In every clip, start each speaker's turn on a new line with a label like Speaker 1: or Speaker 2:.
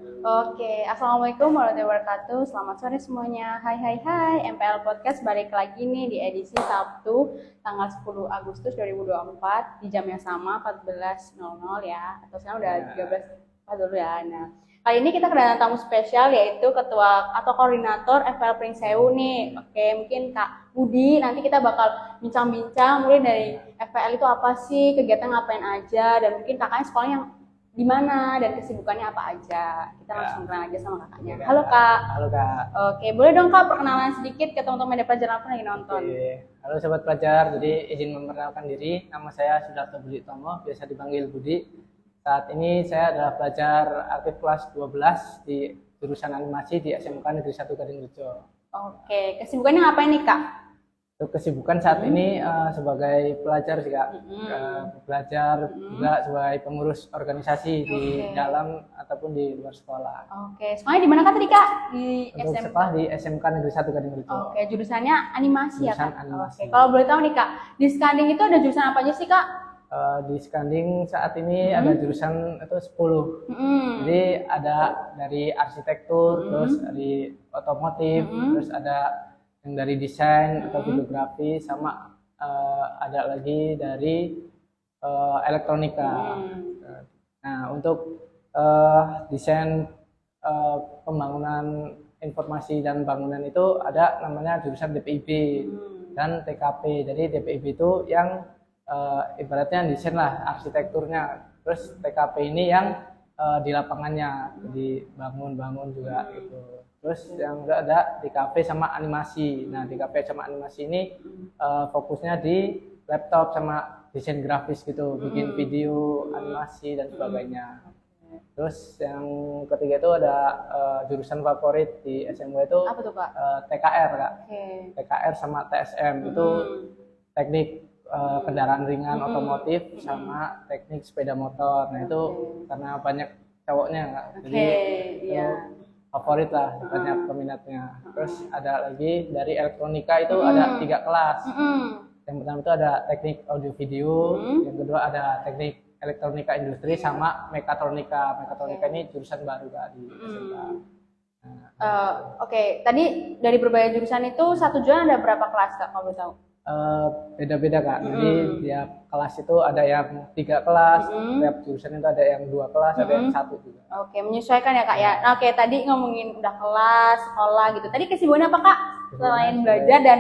Speaker 1: Oke, Assalamualaikum warahmatullahi wabarakatuh. Selamat sore semuanya. Hai hai hai, MPL Podcast balik lagi nih di edisi Sabtu tanggal 10 Agustus 2024 di jam yang sama 14.00 ya. Atau sekarang udah 13.40 ya. Nah, kali ini kita kedatangan tamu spesial yaitu ketua atau koordinator FPL Pringsewu nih. Oke, mungkin Kak Budi nanti kita bakal bincang-bincang mulai dari FPL itu apa sih, kegiatan ngapain aja, dan mungkin kakaknya sekolahnya di mana dan kesibukannya apa aja. Kita langsung kenal aja sama kakaknya. Halo Kak.
Speaker 2: Halo Kak.
Speaker 1: Oke, boleh dong Kak perkenalan sedikit ke teman-teman media pelajaran apa lagi nonton.
Speaker 2: Oke. Halo sobat pelajar, jadi izin memperkenalkan diri. Nama saya Sudarto Budi Tomo, biasa dipanggil Budi. Saat ini saya adalah pelajar aktif kelas 12 di jurusan animasi di SMK Negeri 1 Gadingrejo.
Speaker 1: Oke, kesibukannya ngapain nih Kak?
Speaker 2: Untuk kesibukan saat ini sebagai pelajar sih Kak. Belajar juga sebagai pengurus organisasi di dalam ataupun di luar sekolah.
Speaker 1: Oke, sekolahnya di mana Kak tadi Kak? Di
Speaker 2: Untuk
Speaker 1: SMK.
Speaker 2: sekolah di SMK Negeri 1 Gadingrejo.
Speaker 1: Oke, jurusannya animasi ya
Speaker 2: Jurusan
Speaker 1: Kak?
Speaker 2: animasi.
Speaker 1: Oke, kalau boleh tahu nih Kak, di Skanding itu ada jurusan apa aja sih Kak?
Speaker 2: Di Skanding saat ini ada jurusan itu 10. Jadi ada dari arsitektur, terus dari otomotif, terus ada yang dari desain atau videografi, sama ada lagi dari elektronika. Nah, untuk desain pembangunan informasi dan bangunan itu ada namanya jurusan DPIB dan TKP. Jadi DPIB itu yang ibaratnya desain lah, arsitekturnya. Terus TKP ini yang di lapangannya, dibangun-bangun juga gitu. Terus yang enggak ada DKP sama animasi. Nah, DKP sama animasi ini fokusnya di laptop sama desain grafis gitu, bikin video, animasi dan sebagainya. Terus yang ketiga itu ada jurusan favorit di SMK itu
Speaker 1: Apa tuh Kak?
Speaker 2: TKR Kak.
Speaker 1: Oke.
Speaker 2: TKR sama TSM itu teknik kendaraan ringan otomotif sama teknik sepeda motor. Nah itu karena banyak cowoknya Kak. Jadi itu favorit lah, banyak peminatnya. Terus ada lagi dari elektronika itu ada 3 kelas. Yang pertama itu ada teknik audio video, yang kedua ada teknik elektronika industri sama mekatronika. Mekatronika ini jurusan baru Kak di SMK.
Speaker 1: Oke, tadi dari berbagai jurusan itu satu jurusan ada berapa kelas Kak kalau boleh tahu?
Speaker 2: Beda-beda Kak. Jadi tiap kelas itu ada yang 3 kelas, tiap jurusan itu ada yang 2 kelas, ada yang 1 juga.
Speaker 1: Oke, menyesuaikan ya Kak ya. Nah, oke, tadi ngomongin udah kelas, sekolah gitu. Tadi kesibukannya apa Kak? Selain belajar dan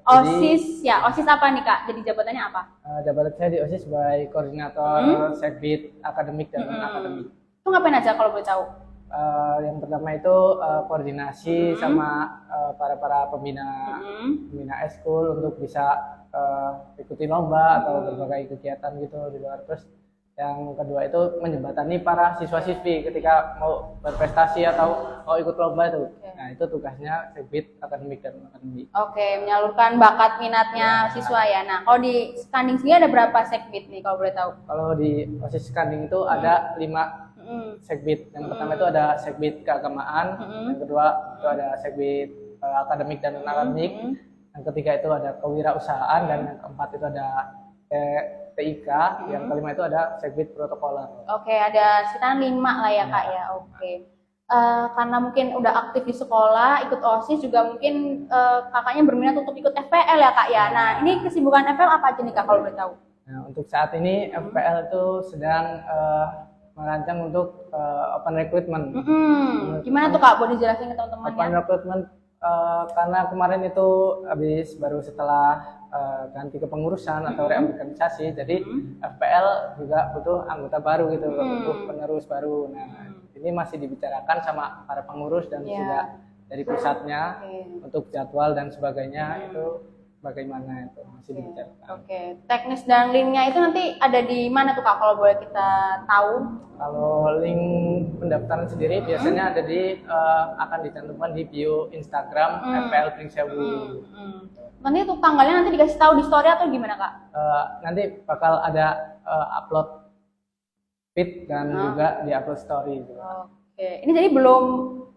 Speaker 1: OSIS, ya OSIS apa nih Kak? Jadi jabatannya apa?
Speaker 2: Jabatan saya di OSIS sebagai koordinator Sekbid akademik dan non-akademik.
Speaker 1: Itu ngapain aja kalau boleh tahu?
Speaker 2: Yang pertama itu koordinasi sama para pembina eskul untuk bisa ikuti lomba atau berbagai kegiatan gitu di luar. Terus yang kedua itu menjembatani para siswa-siswi ketika mau berprestasi atau mau ikut lomba itu. Nah itu tugasnya Sekbid akademik dan non-akademik.
Speaker 1: Oke, menyalurkan bakat minatnya siswa ya. Nah, kalau di Skanding sendiri ada berapa Sekbid nih kalau boleh tahu?
Speaker 2: Kalau di OSIS Skanding itu ada 5 Sekbid. Yang pertama itu ada Sekbid keagamaan, yang kedua itu ada Sekbid akademik dan non-akademik, yang ketiga itu ada kewirausahaan, dan yang keempat itu ada TIK, yang kelima itu ada Sekbid protokoler.
Speaker 1: Oke, ada sekitar 5 lah ya Kak ya. Oke. Karena mungkin udah aktif di sekolah, ikut OSIS juga mungkin kakaknya berminat untuk ikut FPL ya Kak ya. Nah, ini kesibukan FPL apa aja nih Kak kalau boleh tahu?
Speaker 2: Nah, untuk saat ini FPL itu sedang merancang untuk open recruitment.
Speaker 1: Gimana tuh Kak? Boleh dijelasin ke teman-teman
Speaker 2: Open
Speaker 1: ya?
Speaker 2: recruitment karena kemarin itu habis baru setelah ganti kepengurusan atau reorganisasi, jadi FPL juga butuh anggota baru gitu, butuh penerus baru. Nah, ini masih dibicarakan sama para pengurus dan juga dari pusatnya untuk jadwal dan sebagainya itu bagaimana itu masih dibicarakan.
Speaker 1: Oke, teknis dan linknya itu nanti ada di mana tuh Kak kalau boleh kita tahu?
Speaker 2: Kalau link pendaftaran sendiri biasanya ada di akan dicantumkan di bio Instagram FPL Pringsewu.
Speaker 1: Nanti untuk tanggalnya nanti dikasih tahu di story atau gimana Kak?
Speaker 2: Nanti bakal ada upload feed dan juga di upload story.
Speaker 1: Oke, ini jadi belum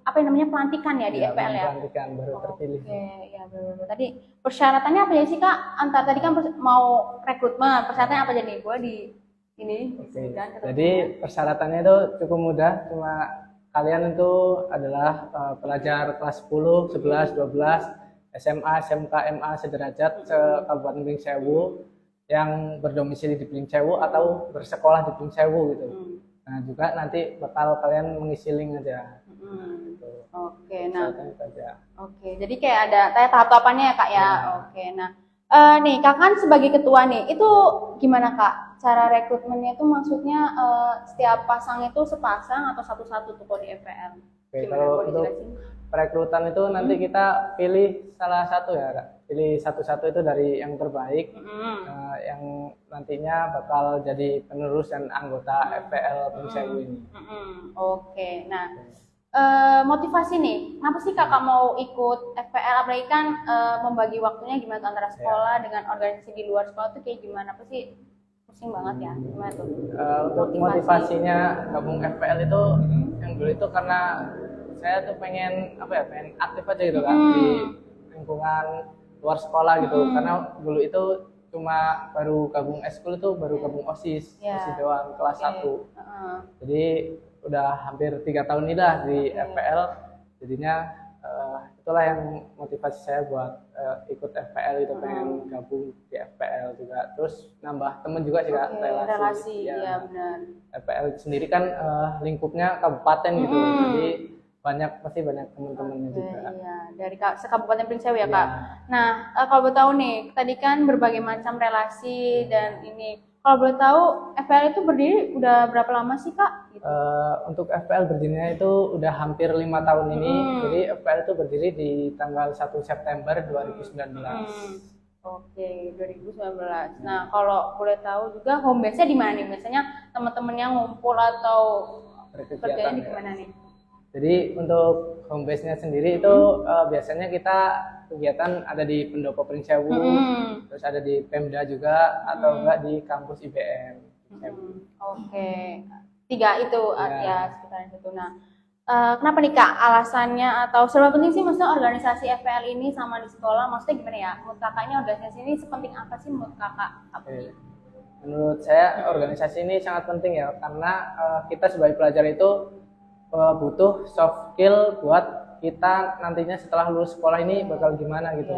Speaker 1: apa yang namanya pelantikan ya di FPL ya?
Speaker 2: Pelantikan baru terpilih.
Speaker 1: Oke, ya benar. Tadi persyaratannya apa ya sih Kak? Antar tadi kan mau rekrutmen, persyaratannya apa jadi? Boleh di ini?
Speaker 2: Oke. Jadi persyaratannya itu cukup mudah, cuma kalian itu adalah pelajar kelas 10, 11, 12, SMA, SMK, MA sederajat se-Kabupaten Pring Sewu yang berdomisili di Pring Sewu atau bersekolah di Pring Sewu gitu. Nah, juga nanti bakal kalian mengisi link aja. Gitu.
Speaker 1: Oke, nah.
Speaker 2: Aja.
Speaker 1: Oke, jadi kayak ada tahap-tahapannya ya Kak ya. Oke, nah nih Kak kan sebagai ketua nih, itu gimana Kak? Cara rekrutmennya itu maksudnya setiap pasang itu sepasang atau satu-satu tuh kalau di FPL?
Speaker 2: Oke,
Speaker 1: Gimana,
Speaker 2: kalau
Speaker 1: boleh
Speaker 2: untuk
Speaker 1: dijelasin?
Speaker 2: perekrutan itu nanti kita pilih salah satu ya Kak. Pilih satu-satu itu dari yang terbaik, yang nantinya bakal jadi penerus dan anggota FPL Pring Sewu ini.
Speaker 1: Oke, nah motivasi nih, kenapa sih kakak mau ikut FPL? Apalagi kan membagi waktunya gimana tuh antara sekolah dengan organisasi di luar sekolah tuh kayak gimana? Apa sih pusing banget ya? Gimana tuh?
Speaker 2: Untuk motivasinya gabung FPL itu yang dulu itu karena saya tuh pengen apa ya, pengen aktif aja gitu kan di lingkungan luar sekolah gitu. Karena dulu itu cuma baru gabung eskul itu baru gabung OSIS, OSIS doang kelas 1. Jadi udah hampir 3 tahun ini lah di FPL, jadinya itulah yang motivasi saya buat ikut FPL itu, pengen gabung di FPL juga, terus nambah temen juga sih Kak,
Speaker 1: relasi ya benar.
Speaker 2: FPL sendiri kan lingkupnya kabupaten gitu, jadi pasti banyak teman-temannya juga.
Speaker 1: Iya, dari sekabupaten Pring Sewu ya Kak. Nah, kalau boleh tahu nih, tadi kan berbagai macam relasi dan ini. Kalau boleh tahu, FPL itu berdiri udah berapa lama sih Kak? Gitu.
Speaker 2: Untuk FPL berdirinya itu udah hampir 5 tahun ini. Jadi FPL itu berdiri di tanggal 1 September 2019.
Speaker 1: Oke, 2019. Nah, kalau boleh tahu juga home base-nya di mana nih? Biasanya teman-temannya ngumpul atau kerjanya di mana nih?
Speaker 2: Jadi untuk home base-nya sendiri itu biasanya kita kegiatan ada di Pendopo Pring Sewu, terus ada di Pemda juga, atau enggak di kampus IBM.
Speaker 1: Oke, 3 itu ya sekitaran itu. Nah, kenapa nih Kak alasannya atau seberapa penting sih maksudnya organisasi FPL ini sama di sekolah? Maksudnya gimana ya? Menurut kakaknya organisasi ini sepenting apa sih menurut kakak?
Speaker 2: Menurut saya organisasi ini sangat penting ya, karena kita sebagai pelajar itu butuh soft skill buat kita nantinya setelah lulus sekolah ini bakal gimana gitu.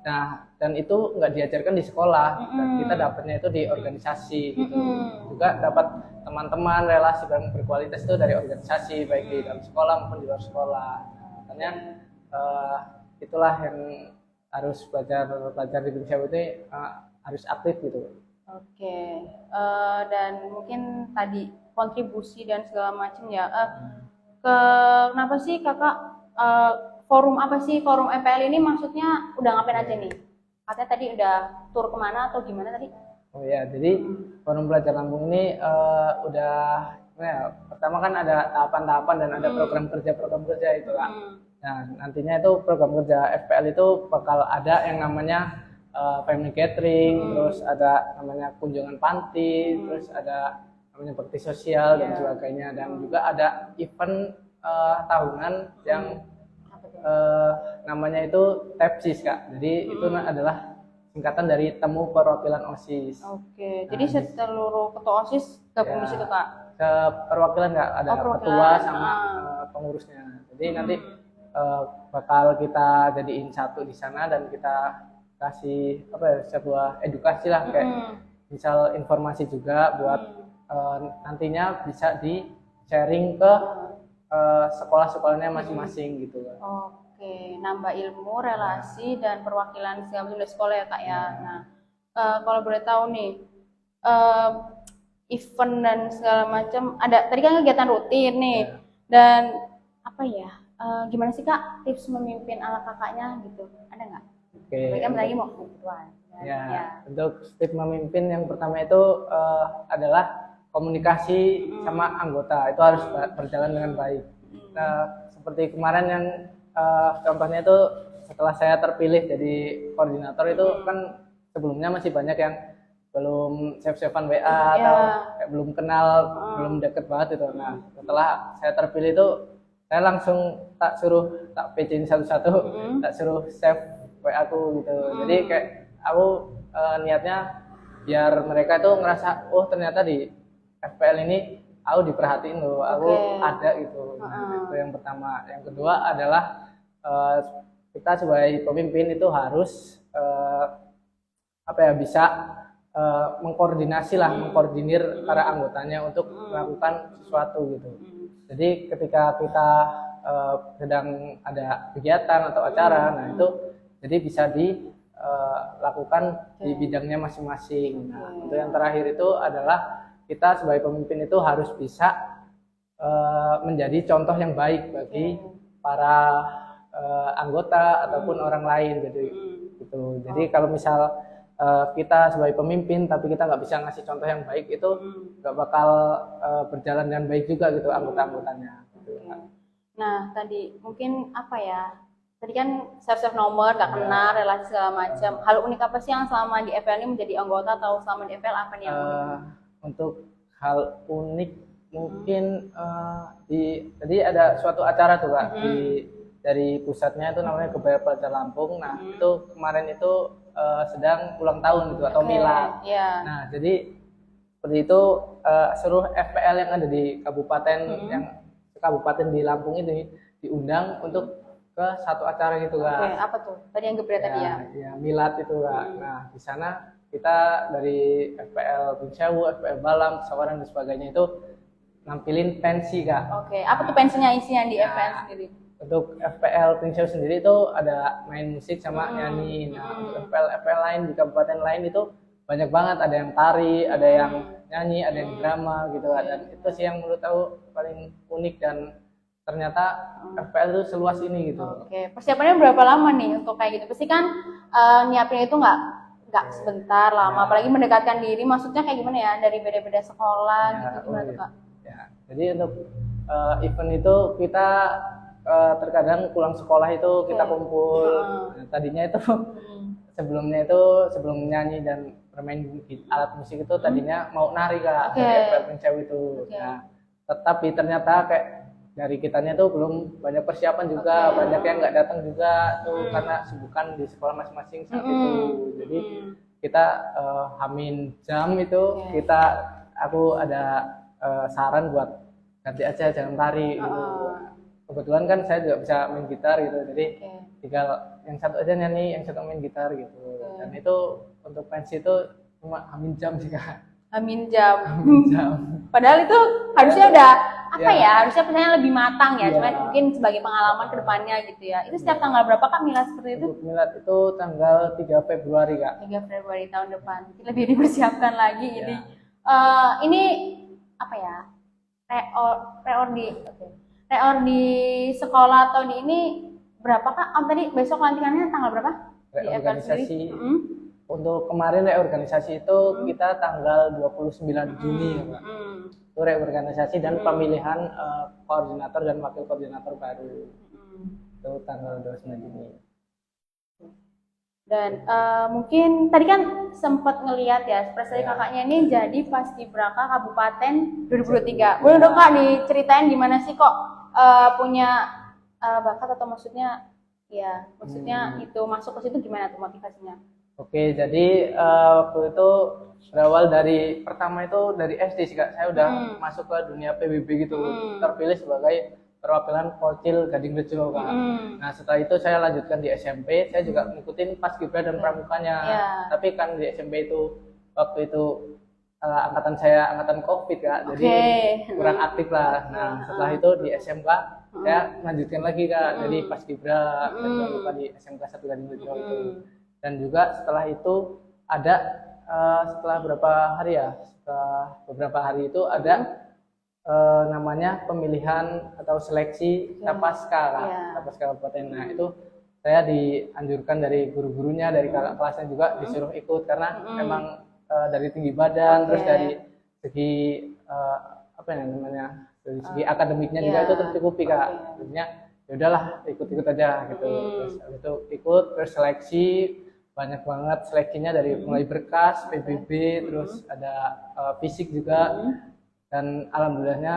Speaker 2: Nah, dan itu nggak diajarkan di sekolah, dan kita dapatnya itu di organisasi gitu. Juga dapat teman-teman, relasi yang berkualitas itu dari organisasi, baik di dalam sekolah maupun di luar sekolah. Makanya itulah yang harus pelajar di Pring Sewu ini harus aktif gitu.
Speaker 1: Oke, dan mungkin tadi kontribusi dan segala macam ya. Kenapa sih kakak forum apa sih forum FPL ini maksudnya udah ngapain aja nih? Katanya tadi udah tur kemana atau gimana tadi?
Speaker 2: Oh ya, jadi forum pelajar Lampung ini udah pertama kan ada tahapan-tahapan dan ada program kerja itu Kak. Nah, nantinya itu program kerja FPL itu bakal ada yang namanya family gathering, terus ada namanya kunjungan panti, terus ada namanya bakti sosial dan sebagainya, dan juga ada event tahunan yang namanya itu TEPSIS Kak. Jadi itu adalah singkatan dari temu perwakilan OSIS.
Speaker 1: Oke, jadi seluruh ketua OSIS gabung di situ Kak?
Speaker 2: Perwakilan Kak, ada ketua sama pengurusnya. Jadi nanti bakal kita jadiin satu di sana dan kita kasih sebuah edukasi lah, kayak misal informasi juga buat nantinya bisa di sharing ke sekolah-sekolahnya masing-masing gitu.
Speaker 1: Oke, nambah ilmu, relasi dan perwakilan segala macam sekolah ya Kak ya. Nah, kalau boleh tahu nih, event dan segala macam ada tadi kan kegiatan rutin nih, dan apa ya? Gimana sih Kak tips memimpin ala kakaknya gitu? Ada nggak?
Speaker 2: Oke.
Speaker 1: Mereka lagi mau kebutuhan.
Speaker 2: Untuk tips memimpin yang pertama itu adalah komunikasi sama anggota itu harus berjalan dengan baik. Nah, seperti kemarin yang contohnya itu setelah saya terpilih jadi koordinator itu kan sebelumnya masih banyak yang belum save-savean WA atau kayak belum kenal, belum deket banget itu. Nah, setelah saya terpilih itu saya langsung tak PC-in satu-satu, tak suruh save WA aku gitu. Jadi kayak aku niatnya biar mereka itu ngerasa, oh ternyata di FPL ini aku diperhatiin loh, aku ada gitu. Nah, itu yang pertama. Yang kedua adalah kita sebagai pemimpin itu harus bisa mengkoordinasi lah, mengkoordinir para anggotanya untuk melakukan sesuatu gitu. Jadi ketika kita sedang ada kegiatan atau acara, nah itu jadi bisa dilakukan di bidangnya masing-masing. Nah, untuk yang terakhir itu adalah kita sebagai pemimpin itu harus bisa menjadi contoh yang baik bagi para anggota ataupun orang lain. Jadi gitu. Jadi kalau misal kita sebagai pemimpin tapi kita nggak bisa ngasih contoh yang baik, itu nggak bakal berjalan dengan baik juga gitu anggota-anggotanya gitu.
Speaker 1: Nah tadi mungkin tadi kan save nomor, gak kenal, relasi segala macam. Hal unik apa sih yang selama di FPL ini menjadi anggota, atau selama di FPL apa nih yang unik?
Speaker 2: Untuk hal unik mungkin tadi ada suatu acara tuh Kak, dari pusatnya itu namanya Kebaya Pelajar Lampung. Nah itu kemarin itu sedang ulang tahun gitu atau milad. Nah jadi seperti itu seluruh FPL yang ada di kabupaten di Lampung ini diundang untuk ke satu acara gitu Kak.
Speaker 1: Apa tuh? Tadi yang Gebra tadi ya?
Speaker 2: Ya milad itu Kak. Nah di sana kita dari FPL Bunsewu, FPL Balam, Sawaran dan sebagainya itu nampilin pensi Kak.
Speaker 1: Apa tuh pensinya, isinya di FPL sendiri?
Speaker 2: Untuk FPL Bunsewu sendiri itu ada main musik sama nyanyi. Nah untuk FPL lain di kabupaten lain itu banyak banget, ada yang tari, ada yang nyanyi, ada yang drama gitu. Dan itu sih yang menurut aku paling unik, dan ternyata FPL itu seluas ini gitu.
Speaker 1: Persiapannya berapa lama nih untuk kayak gitu? Pasti kan nyiapin itu nggak sebentar lama, apalagi mendekatkan diri. Maksudnya kayak gimana ya, dari beda-beda sekolah gitu, gimana tuh Kak?
Speaker 2: Jadi untuk event itu kita terkadang pulang sekolah itu kita kumpul. Nah, tadinya itu sebelum nyanyi dan bermain alat musik itu tadinya mau nari Kak, dari FPL Bunsewu itu. Nah, tetapi ternyata kayak dari kitanya tuh belum banyak persiapan juga, banyak yang nggak datang juga tuh karena sibukan di sekolah masing-masing saat itu. Jadi kita hamin jam itu aku ada saran buat ganti aja, jangan tari gitu. Kebetulan kan saya juga bisa main gitar gitu, jadi tinggal yang satu aja nyanyi, yang satu main gitar gitu. Dan itu untuk pensi itu cuma hamin jam sih Kak.
Speaker 1: Hamin jam. Padahal itu harusnya udah harusnya pertanyaan lebih matang ya, cuman mungkin sebagai pengalaman kedepannya gitu ya. Itu setiap tanggal berapa Kak milad seperti itu?
Speaker 2: Untuk milad itu tanggal 3 Februari Kak.
Speaker 1: 3 Februari tahun depan. Lebih dipersiapkan lagi. Jadi ini reor di sekolah tahun ini berapa Kak? Tadi besok lantikannya tanggal berapa?
Speaker 2: Reorganisasi untuk kemarin reorganisasi itu kita tanggal 29 Juni ya Kak. Itu reorganisasi dan pemilihan koordinator dan wakil koordinator baru. Itu tanggal 29 Juni.
Speaker 1: Dan mungkin tadi kan sempat ngelihat ya prestasi kakaknya ini jadi Paskibraka Kabupaten 2023. Boleh dong Kak diceritain gimana sih kok punya bakat, atau maksudnya itu masuk ke situ gimana tuh motivasinya?
Speaker 2: Oke, jadi waktu itu berawal dari pertama itu dari SD sih Kak. Saya udah masuk ke dunia PBB gitu, terpilih sebagai perwakilan Pocil Gading Rejo Kak. Nah setelah itu saya lanjutkan di SMP, saya juga ngikutin Paskibra dan Pramukanya. Tapi kan di SMP itu waktu itu angkatan saya angkatan COVID Kak, jadi kurang aktif lah. Nah setelah itu di SMK saya lanjutkan lagi Kak, jadi Paskibra dan di SMK 1 Gading Rejo itu. Dan juga setelah itu ada setelah beberapa hari itu ada namanya pemilihan atau seleksi Capaska Capaska Kabupaten. Nah itu saya dianjurkan dari guru-gurunya, dari kakak kelasnya juga disuruh ikut karena memang dari tinggi badan, terus dari segi dari segi akademiknya juga itu tercukupi Kak. Jadinya ya udahlah ikut-ikut aja gitu. Terus itu ikut, terus seleksi banyak banget seleksinya, dari mulai berkas, PBB, terus ada fisik juga. Dan alhamdulillahnya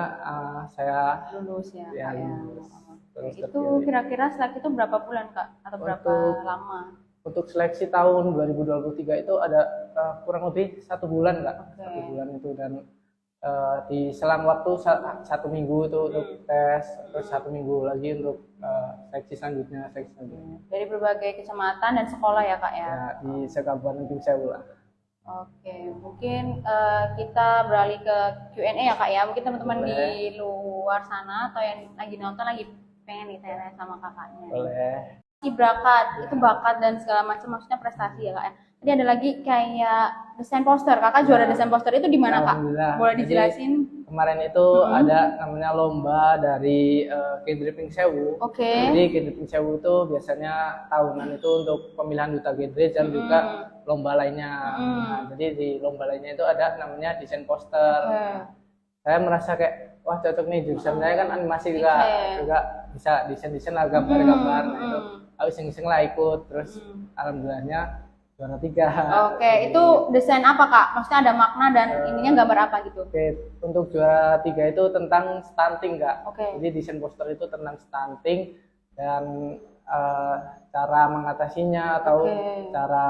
Speaker 2: saya
Speaker 1: lulus ya.
Speaker 2: Lulus. Terus
Speaker 1: itu kira-kira seleksi itu berapa bulan Kak, atau berapa lama?
Speaker 2: Untuk seleksi tahun 2023 itu ada kurang lebih 1 bulan Kak. 1 bulan itu, dan di selang waktu 1 minggu itu untuk tes, terus 1 minggu lagi untuk seleksi selanjutnya.
Speaker 1: Dari berbagai kecamatan dan sekolah ya Kak ya?
Speaker 2: Ya, di Sekabupaten Tim Sewu lah.
Speaker 1: Oke, mungkin kita beralih ke Q&A ya Kak ya. Mungkin teman-teman di luar sana atau yang lagi nonton lagi pengen nih tanya sama kakaknya.
Speaker 2: Boleh.
Speaker 1: Bakat, itu bakat dan segala macam, maksudnya prestasi ya Kak ya. Tadi ada lagi kayak desain poster. Kakak juara desain poster itu di mana Kak? Boleh dijelasin?
Speaker 2: Jadi, kemarin itu ada namanya lomba dari Genre Pink Sewu.
Speaker 1: Oke.
Speaker 2: Jadi Genre Pink Sewu itu biasanya tahunan itu untuk pemilihan duta genre dan juga lomba lainnya. Nah, jadi di lomba lainnya itu ada namanya desain poster. Saya merasa kayak wah cocok nih, jurusan saya kan animasi juga bisa desain lah, gambar-gambar. Nah, itu aku iseng-iseng lah ikut, terus alhamdulillahnya juara 3.
Speaker 1: Oke, itu desain apa Kak? Maksudnya ada makna dan ininya gambar apa gitu?
Speaker 2: Oke, untuk juara 3 itu tentang stunting Kak.
Speaker 1: Oke.
Speaker 2: Jadi desain poster itu tentang stunting dan cara mengatasinya atau cara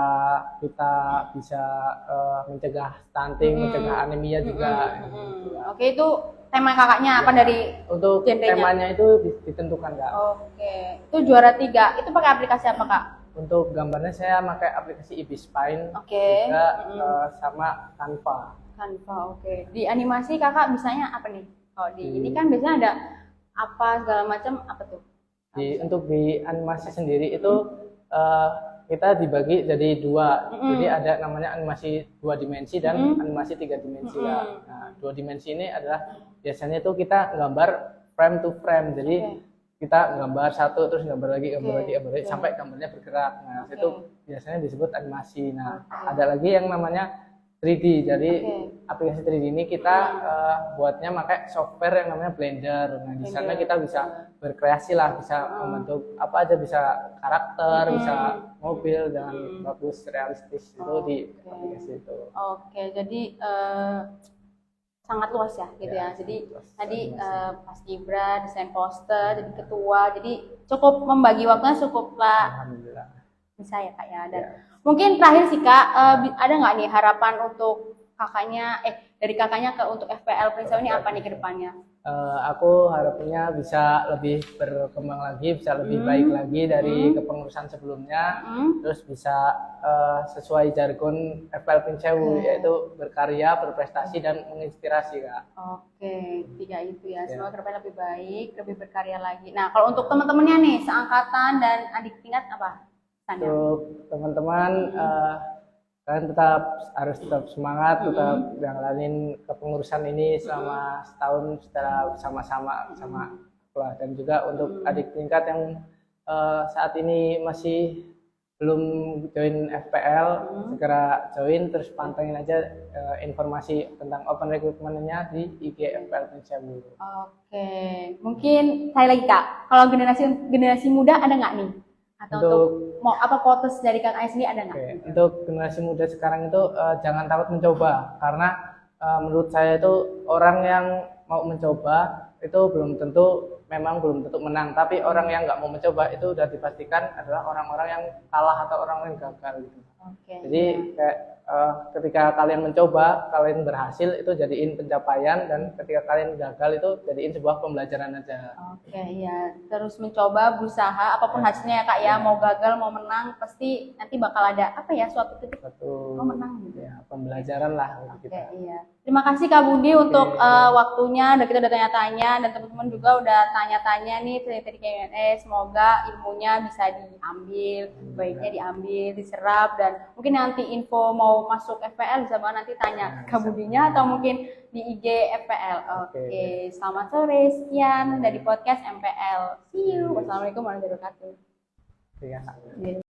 Speaker 2: kita bisa mencegah stunting, mencegah anemia juga.
Speaker 1: Oke, itu tema kakaknya apa dari
Speaker 2: Untuk
Speaker 1: genrenya?
Speaker 2: temanya itu ditentukan Kak.
Speaker 1: Oke, itu juara 3. Itu pakai aplikasi apa Kak?
Speaker 2: Untuk gambarnya saya pakai aplikasi Ebispine,
Speaker 1: Oke.
Speaker 2: juga sama Canva.
Speaker 1: Canva, oke. Di animasi kakak bisanya apa nih? Oh, di ini kan biasanya ada apa segala macam, apa tuh?
Speaker 2: Untuk di animasi sendiri itu kita dibagi jadi 2. Jadi ada namanya animasi 2 dimensi dan animasi 3 dimensi ya. Nah, 2 dimensi ini adalah biasanya itu kita gambar frame to frame. Jadi kita gambar satu terus gambar lagi sampai gambarnya bergerak. Nah, itu biasanya disebut animasi. Nah, ada lagi yang namanya 3D. Jadi aplikasi 3D ini kita buatnya pakai software yang namanya Blender. Nah, di sana kita bisa berkreasi lah, bisa membentuk apa aja, bisa karakter, bisa mobil dengan bagus, realistis itu di aplikasi itu.
Speaker 1: Oke, jadi sangat luas ya gitu ya. Jadi tadi Pas Gibra desain poster, jadi ketua, jadi cukup membagi waktunya cukuplah.
Speaker 2: Alhamdulillah.
Speaker 1: Bisa ya Kak ya. Dan mungkin terakhir sih Kak, ada nggak nih harapan untuk kakaknya, dari kakaknya untuk FPL Prinsip ini apa nih ke depannya?
Speaker 2: Aku harapannya bisa lebih berkembang lagi, bisa lebih baik lagi dari kepengurusan sebelumnya, terus bisa sesuai jargon FPL Prinsewu, yaitu berkarya, berprestasi, dan menginspirasi Kak.
Speaker 1: Oke, 3 itu ya. Semoga ke depan lebih baik, lebih berkarya lagi. Nah, kalau untuk teman-temannya nih, seangkatan dan adik tingkat apa?
Speaker 2: Untuk teman-teman, kalian harus tetap semangat, tetap jalanin kepengurusan ini selama setahun secara bersama-sama sama sekolah. Dan juga untuk adik tingkat yang saat ini masih belum join FPL, segera join, terus pantengin aja informasi tentang open recruitment-nya di IG FPL Prinsewu.
Speaker 1: Oke, mungkin saya lagi Kak, kalau generasi muda ada nggak nih? Atau untuk mau apa quotes dari Kak Ais sendiri ada nggak?
Speaker 2: Untuk generasi muda sekarang itu jangan takut mencoba, karena menurut saya itu orang yang mau mencoba itu belum tentu menang, tapi orang yang nggak mau mencoba itu udah dipastikan adalah orang-orang yang kalah atau orang yang gagal gitu. Jadi kayak ketika kalian mencoba, kalian berhasil, itu jadiin pencapaian, dan ketika kalian gagal itu jadiin sebuah pembelajaran aja.
Speaker 1: Oke, iya, terus mencoba, berusaha, apapun hasilnya ya Kak ya, mau gagal mau menang, pasti nanti bakal ada suatu titik menang gitu.
Speaker 2: Ya, pembelajaran lah
Speaker 1: untuk kita. Iya. Terima kasih Kak Budi untuk waktunya, dan kita udah tanya-tanya, dan teman-teman juga udah tanya-tanya nih dari Q&A. Semoga ilmunya bisa diambil, baiknya diambil, diserap, dan mungkin nanti info mau masuk FPL bisa banget nanti tanya ke Budinya atau mungkin di IG FPL. Oke. Selamat sore, sekian dari podcast MPL. See you. Wassalamualaikum warahmatullahi wabarakatuh.